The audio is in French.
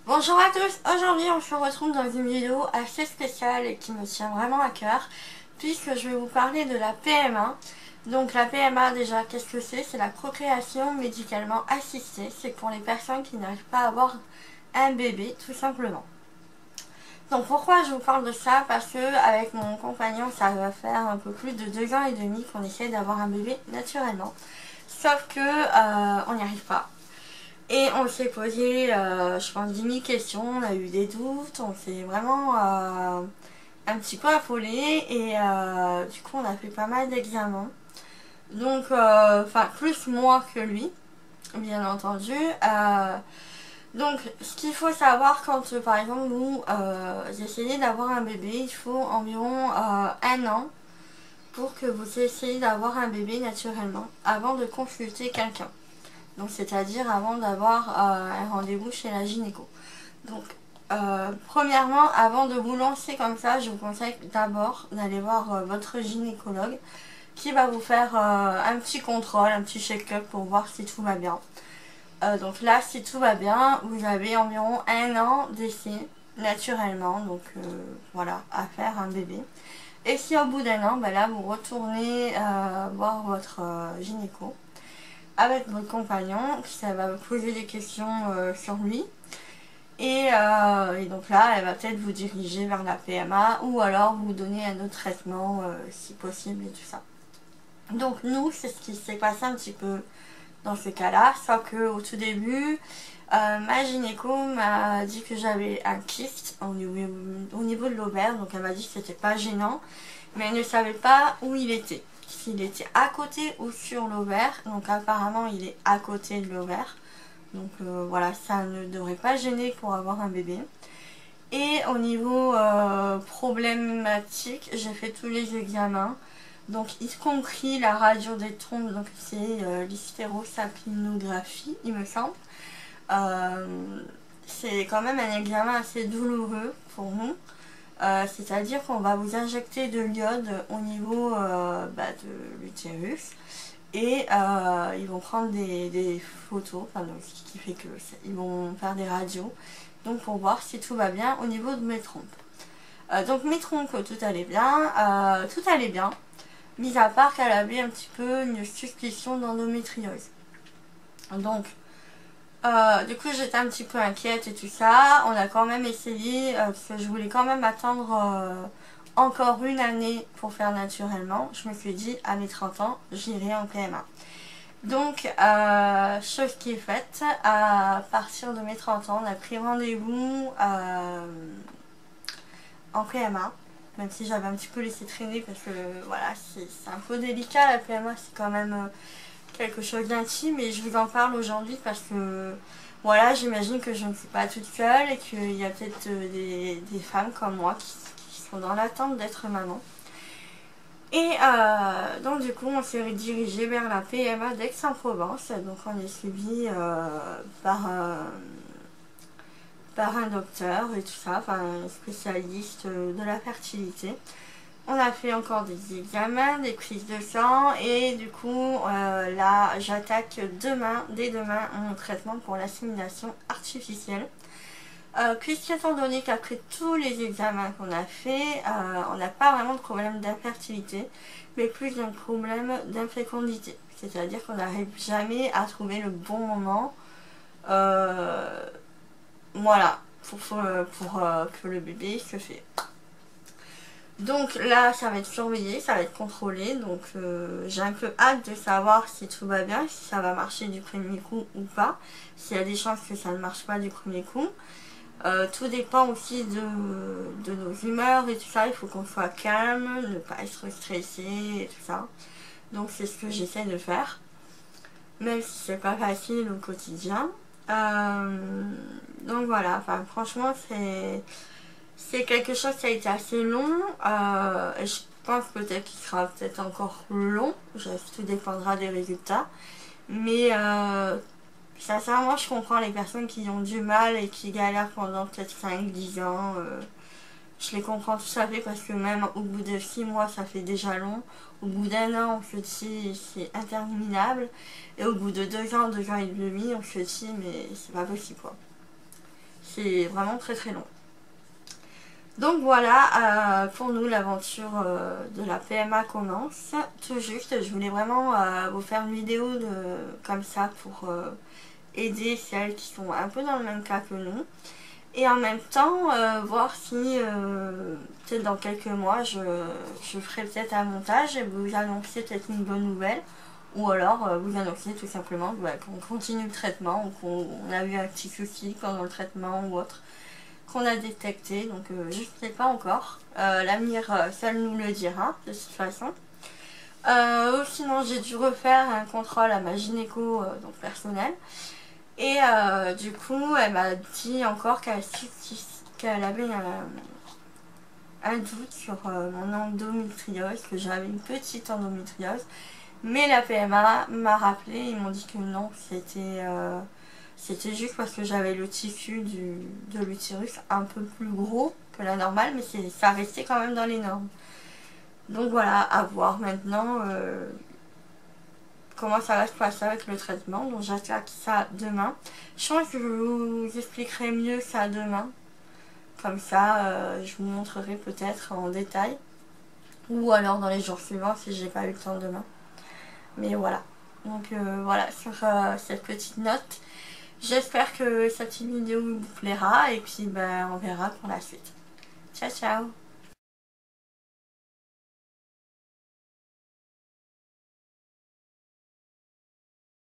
Bonjour à tous, aujourd'hui on se retrouve dans une vidéo assez spéciale et qui me tient vraiment à cœur puisque je vais vous parler de la PMA. Donc la PMA déjà, qu'est-ce que c'est? C'est la procréation médicalement assistée, c'est pour les personnes qui n'arrivent pas à avoir un bébé tout simplement. Donc pourquoi je vous parle de ça? Parce que avec mon compagnon ça va faire un peu plus de 2 ans et demi qu'on essaie d'avoir un bébé naturellement. Sauf que on n'y arrive pas. Et on s'est posé, je pense, 10 000 questions, on a eu des doutes, on s'est vraiment un petit peu affolé et du coup on a fait pas mal d'examens. Donc, enfin, plus moi que lui, bien entendu. Donc, ce qu'il faut savoir quand, par exemple, vous essayez d'avoir un bébé, il faut environ 1 an pour que vous essayiez d'avoir un bébé naturellement avant de consulter quelqu'un. Donc c'est-à-dire avant d'avoir un rendez-vous chez la gynéco. Donc premièrement, avant de vous lancer comme ça, je vous conseille d'abord d'aller voir votre gynécologue qui va vous faire un petit contrôle, un petit check-up pour voir si tout va bien. Donc là, si tout va bien, vous avez environ 1 an d'essai naturellement, donc voilà, à faire un bébé. Et si au bout d'1 an, bah là vous retournez voir votre gynéco avec votre compagnon, ça va vous poser des questions sur lui. Et donc là, elle va peut-être vous diriger vers la PMA ou alors vous donner un autre traitement si possible et tout ça. Donc nous, c'est ce qui s'est passé un petit peu dans ce cas-là, sauf que au tout début, ma gynéco m'a dit que j'avais un kyste au niveau de l'ovaire, donc elle m'a dit que c'était pas gênant, mais elle ne savait pas où il était. S'il était à côté ou sur l'ovaire, donc apparemment il est à côté de l'ovaire, donc voilà, ça ne devrait pas gêner pour avoir un bébé. Et au niveau problématique, j'ai fait tous les examens, donc y compris la radio des trompes, donc c'est l'hystérosapinographie il me semble. C'est quand même un examen assez douloureux pour nous. C'est-à-dire qu'on va vous injecter de l'iode au niveau de l'utérus et ils vont prendre des photos, enfin, donc, ce qui fait que ils vont faire des radios, donc pour voir si tout va bien au niveau de mes trompes. Donc mes trompes, tout allait bien, mis à part qu'elle avait un petit peu une suspicion d'endométriose. Donc du coup j'étais un petit peu inquiète et tout ça. On a quand même essayé, parce que je voulais quand même attendre encore 1 année pour faire naturellement. Je me suis dit à mes 30 ans j'irai en PMA. Donc chose qui est faite, à partir de mes 30 ans on a pris rendez-vous en PMA. Même si j'avais un petit peu laissé traîner parce que voilà, c'est un peu délicat la PMA, c'est quand même quelque chose d'intime et je vous en parle aujourd'hui parce que voilà, j'imagine que je ne suis pas toute seule et qu'il y a peut-être des femmes comme moi qui sont dans l'attente d'être maman. Et donc du coup on s'est redirigé vers la PMA d'Aix-en-Provence, donc on est suivi par un docteur et tout ça, enfin un spécialiste de la fertilité. On a fait encore des examens, des prises de sang et du coup là j'attaque dès demain mon traitement pour l'assimilation artificielle. Puisqu'étant donné qu'après tous les examens qu'on a fait, on n'a pas vraiment de problème d'infertilité, mais plus d'un problème d'infécondité. C'est-à-dire qu'on n'arrive jamais à trouver le bon moment voilà, pour que le bébé se fait. Donc là ça va être surveillé, ça va être contrôlé, donc j'ai un peu hâte de savoir si tout va bien, si ça va marcher du premier coup ou pas, s'il y a des chances que ça ne marche pas du premier coup. Tout dépend aussi de nos humeurs et tout ça, il faut qu'on soit calme, ne pas être stressé et tout ça. Donc c'est ce que j'essaie de faire, même si c'est pas facile au quotidien. Donc voilà, enfin franchement c'est quelque chose qui a été assez long et je pense peut-être qu'il sera peut-être encore long, tout dépendra des résultats, mais sincèrement je comprends les personnes qui ont du mal et qui galèrent pendant peut-être 5-10 ans, je les comprends tout à fait parce que même au bout de 6 mois ça fait déjà long, au bout d'1 an on se dit c'est interminable et au bout de 2 ans et demi on se dit mais c'est pas possible quoi. c'est vraiment très très long. Donc voilà, pour nous l'aventure de la PMA commence tout juste. Je voulais vraiment vous faire une vidéo comme ça pour aider celles qui sont un peu dans le même cas que nous. Et en même temps, voir si peut-être dans quelques mois, je ferai peut-être un montage et vous annoncer peut-être une bonne nouvelle. Ou alors vous annoncer tout simplement qu'on continue le traitement ou qu'on a eu un petit souci pendant le traitement ou autre qu'on a détecté. Donc je ne sais pas encore. L'avenir seul nous le dira de toute façon. Sinon j'ai dû refaire un contrôle à ma gynéco donc personnelle. Et du coup, elle m'a dit encore qu'elle avait un doute sur mon endométriose, que j'avais une petite endométriose. Mais la PMA m'a rappelé, ils m'ont dit que non, c'était juste parce que j'avais le tissu de l'utérus un peu plus gros que la normale, mais ça restait quand même dans les normes. Donc voilà, à voir maintenant comment ça va se passer avec le traitement. Donc j'attaque ça demain. Je pense que je vous expliquerai mieux ça demain. Comme ça, je vous montrerai peut-être en détail. Ou alors dans les jours suivants si j'ai pas eu le temps demain. Mais voilà. Donc voilà, sur cette petite note. J'espère que cette vidéo vous plaira. Et puis on verra pour la suite. Ciao ciao.